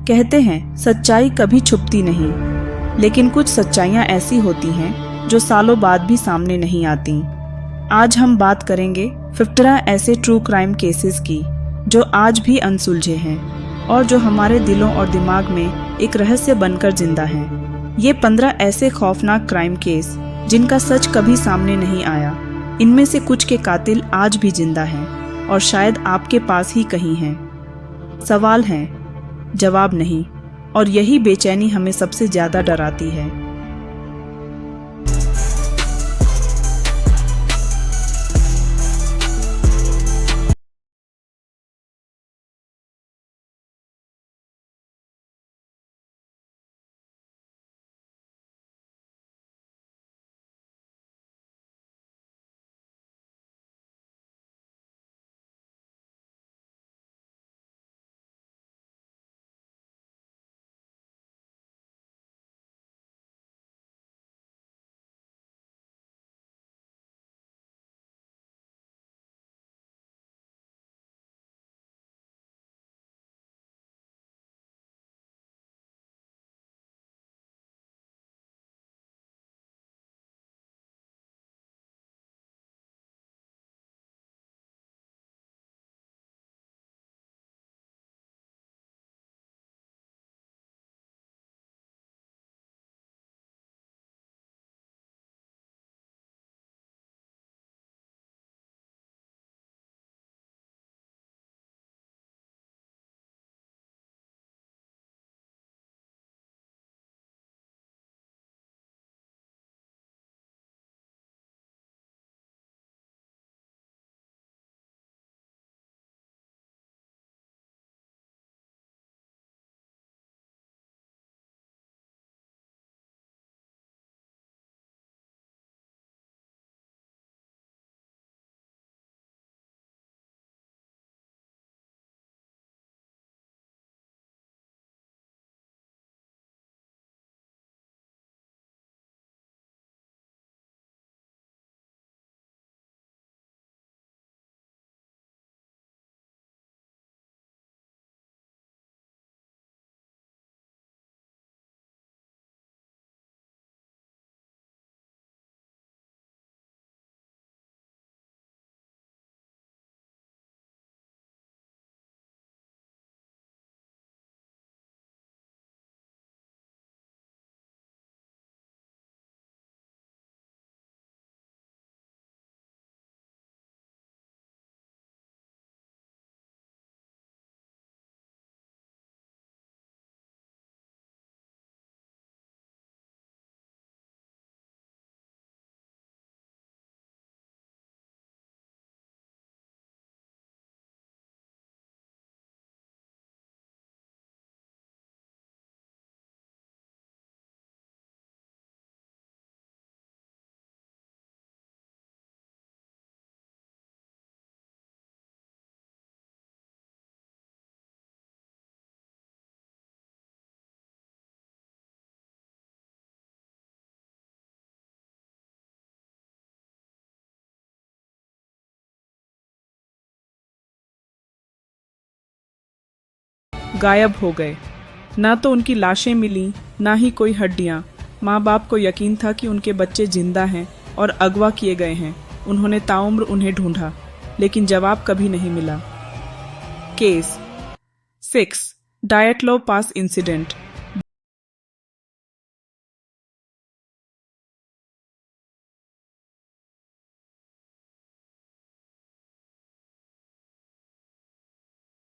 कहते हैं सच्चाई कभी छुपती नहीं, लेकिन कुछ सच्चाइयाँ ऐसी होती हैं जो सालों बाद भी सामने नहीं आती। आज हम बात करेंगे 15 ऐसे ट्रू क्राइम केसेस की जो आज भी अनसुलझे हैं और जो हमारे दिलों और दिमाग में एक रहस्य बनकर जिंदा हैं। ये 15 ऐसे खौफनाक क्राइम केस जिनका सच कभी सामने नहीं आया। इनमें से कुछ के कातिल आज भी जिंदा हैं और शायद आपके पास ही कहीं हैं। सवाल हैं, जवाब नहीं, और यही बेचैनी हमें सबसे ज्यादा डराती है। गायब हो गए। ना तो उनकी लाशें मिली, ना ही कोई हड्डियां। माँ बाप को यकीन था कि उनके बच्चे जिंदा हैं और अगवा किए गए हैं। उन्होंने ताउम्र उन्हें ढूंढा, लेकिन जवाब कभी नहीं मिला। केस 6 डायटलो पास इंसिडेंट।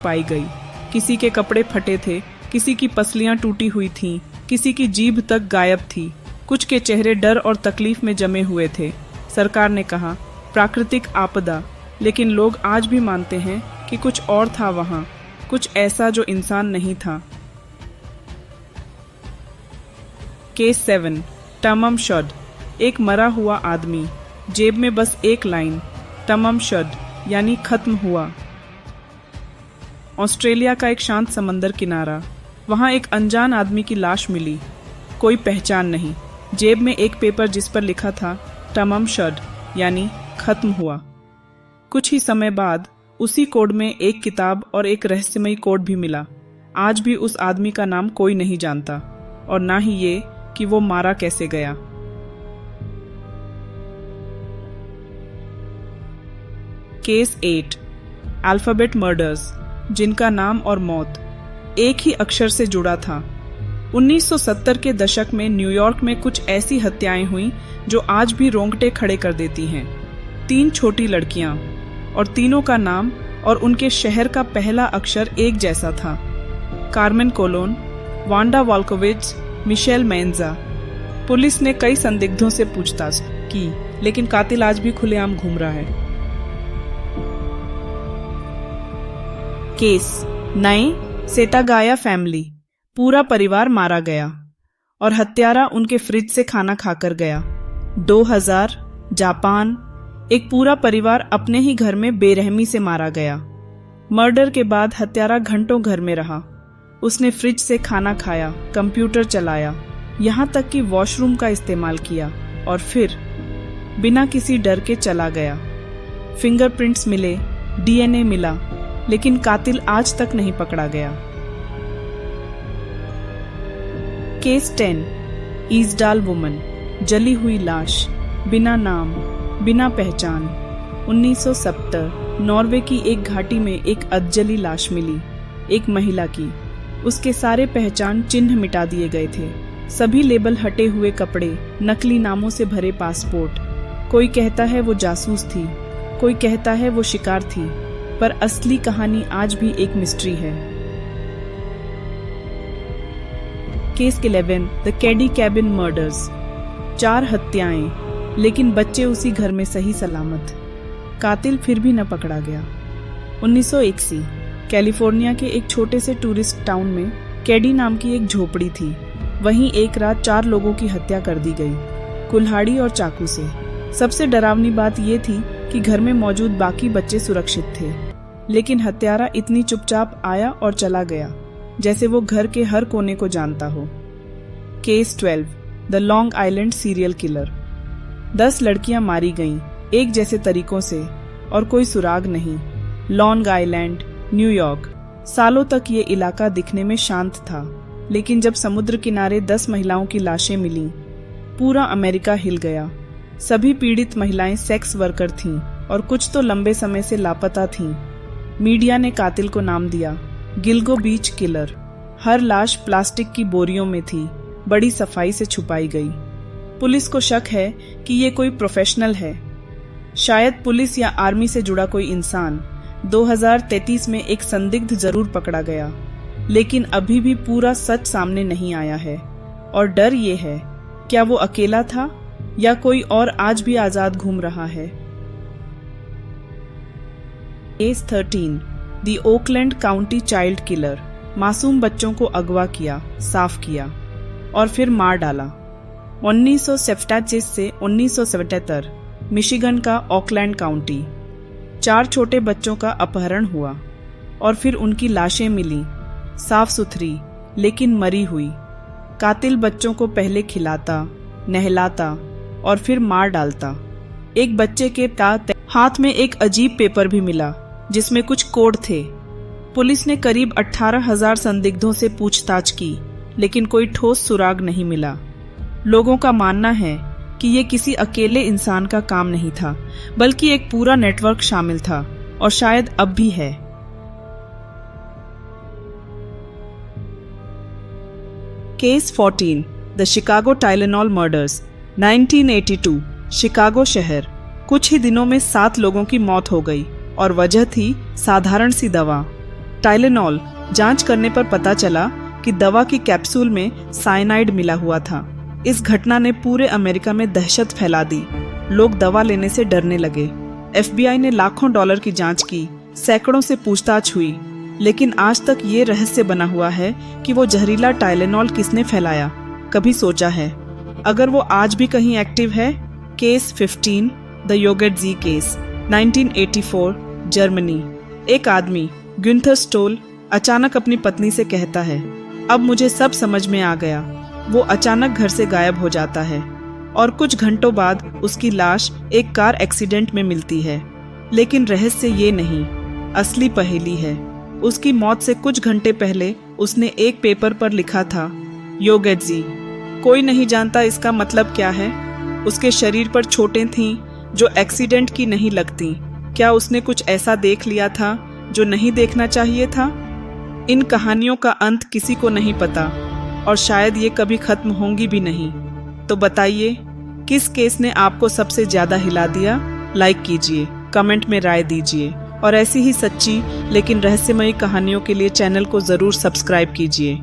पाई गई। किसी के कपड़े फटे थे, किसी की पसलियां टूटी हुई थीं, किसी की जीभ तक गायब थी। कुछ के चेहरे डर और तकलीफ में जमे हुए थे। सरकार ने कहा प्राकृतिक आपदा, लेकिन लोग आज भी मानते हैं कि कुछ और था वहां, कुछ ऐसा जो इंसान नहीं था। केस 7 तमम शद। एक मरा हुआ आदमी, जेब में बस एक लाइन, तमम शद यानी खत्म हुआ। ऑस्ट्रेलिया का एक शांत समंदर किनारा। वहां एक अनजान आदमी की लाश मिली। कोई पहचान नहीं, जेब में एक पेपर जिस पर लिखा था तमम शद यानी खत्म हुआ। कुछ ही समय बाद उसी कोड में एक किताब और एक रहस्यमयी कोड भी मिला। आज भी उस आदमी का नाम कोई नहीं जानता, और ना ही ये कि वो मारा कैसे गया। केस 8 अल्फाबेट मर्डर्स, जिनका नाम और मौत एक ही अक्षर से जुड़ा था। 1970 के दशक में न्यूयॉर्क में कुछ ऐसी हत्याएं हुई जो आज भी रोंगटे खड़े कर देती हैं। 3 छोटी लड़कियां, और तीनों का नाम और उनके शहर का पहला अक्षर एक जैसा था। Carmen Colon, Wanda Walkowicz, Michelle Menza. Police ने कई संदिग्धों से पूछताछ की, लेकिन कातिल आज भी खुलेआम घूम रहा है। केस 9 सेटागाया फैमिली, पूरा परिवार मारा गया और हत्यारा उनके फ्रिज से खाना खाकर गया। 2000 जापान, एक पूरा परिवार अपने ही घर में बेरहमी से मारा गया। मर्डर के बाद हत्यारा घंटों घर में रहा। उसने फ्रिज से खाना खाया, कंप्यूटर चलाया, यहाँ तक कि वॉशरूम का इस्तेमाल किया, और फिर बिना किसी डर के चला गया। फिंगरप्रिंट्स मिले, डीएनए मिला, लेकिन कातिल आज तक नहीं पकड़ा गया। केस 10 ईजडाल वुमन, जली हुई लाश, बिना नाम, बिना पहचान। 1970 नॉर्वे की एक घाटी में एक अधजली लाश मिली, एक महिला की। उसके सारे पहचान चिन्ह मिटा दिए गए थे, सभी लेबल हटे हुए कपड़े, नकली नामों से भरे पासपोर्ट। कोई कहता है वो जासूस थी, कोई कहता है वो शिकार थी, पर असली कहानी आज भी एक मिस्ट्री है। Case 11 the caddy cabin murders, 4 हत्याएं, लेकिन बच्चे उसी घर में सही सलामत। कातिल फिर भी न पकड़ा गया। 1981 कैलिफोर्निया के एक छोटे से टूरिस्ट टाउन में कैडी नाम की एक झोपड़ी थी। वहीं एक रात 4 लोगों की हत्या कर दी गई, कुल्हाड़ी और चाकू से। सबसे डरावनी बात यह थी कि घर में मौजूद बाकी बच्चे सुरक्षित थे, लेकिन हत्यारा इतनी चुपचाप आया और चला गया जैसे वो घर के हर कोने को जानता हो। Case 12 the long island serial killer, 10 लड़कियां मारी गईं, एक जैसे तरीकों से, और कोई सुराग नहीं। Long island, New York. सालों तक ये इलाका दिखने में शांत था, लेकिन जब समुद्र किनारे 10 महिलाओं की लाशें मिलीं, पूरा अमेरिका हिल गया। सभी पीड़ित महिलाएं सेक्स वर्कर थीं और कुछ तो लंबे समय से लापता थीं। मीडिया ने कातिल को नाम दिया गिल्गो बीच किलर। हर लाश प्लास्टिक की बोरियों में थी, बड़ी सफाई से छुपाई गई। पुलिस को शक है कि ये कोई प्रोफेशनल है, शायद पुलिस या आर्मी से जुड़ा कोई इंसान। 2033 में एक संदिग्ध जरूर पकड़ा गया, लेकिन अभी भी पूरा सच सामने नहीं आया है, और डर ये है, क्या वो अकेला था या कोई और आज भी आजाद घूम रहा है। Case 13 the Oakland county child killer, मासूम बच्चों को अगवा किया, साफ किया और फिर मार डाला। 1987 से 1977 मिशिगन का ओकलैंड काउंटी। 4 छोटे बच्चों का अपहरण हुआ और फिर उनकी लाशें मिली, साफ सुथरी लेकिन मरी हुई। कातिल बच्चों को पहले खिलाता, नहलाता और फिर मार डालता। एक बच्चे के हाथ में एक अजीब पेपर भी मिला जिसमें कुछ कोड थे। पुलिस ने करीब 18,000 संदिग्धों से पूछताछ की, लेकिन कोई ठोस सुराग नहीं मिला। लोगों का मानना है कि ये किसी अकेले इंसान का काम नहीं था, बल्कि एक पूरा नेटवर्क शामिल था, और शायद अब भी है। Case 14 the Chicago Tylenol murders, 1982 Chicago शहर। कुछ ही दिनों में 7 लोगों की मौत हो गई और वजह थी साधारण सी दवा, टाइलेनॉल। जांच करने पर पता चला कि दवा की कैप्सूल में साइनाइड मिला हुआ था। इस घटना ने पूरे अमेरिका में दहशत फैला दी। लोग दवा लेने से डरने लगे। FBI ने लाखों डॉलर की जांच की, सैकड़ों से पूछताछ हुई, लेकिन आज तक ये रहस्य बना हुआ है कि वो जहरीला टाइलेनॉल किसने फैलाया। कभी सोचा है अगर वो आज भी कहीं एक्टिव है? केस 15 द योगेटजी केस, 1984 जर्मनी। एक आदमी गुंथर स्टोल अचानक अपनी पत्नी से कहता है, अब मुझे सब समझ में आ गया। वो अचानक घर से गायब हो जाता है और कुछ घंटों बाद उसकी लाश एक कार एक्सीडेंट में मिलती है। लेकिन रहस्य ये नहीं, असली पहेली है। उसकी मौत से कुछ घंटे पहले उसने एक पेपर पर लिखा था, यो गेट्जी। कोई नहीं जानता इसका मतलब क्या है। उसके शरीर पर चोटें थीं जो एक्सीडेंट की नहीं लगती। क्या उसने कुछ ऐसा देख लिया था जो नहीं देखना चाहिए था? इन कहानियों का अंत किसी को नहीं पता और शायद ये कभी खत्म होंगी भी नहीं। तो बताइए, किस केस ने आपको सबसे ज्यादा हिला दिया? लाइक कीजिए, कमेंट में राय दीजिए और ऐसी ही सच्ची लेकिन रहस्यमयी कहानियों के लिए चैनल को जरूर सब्सक्राइब कीजिए।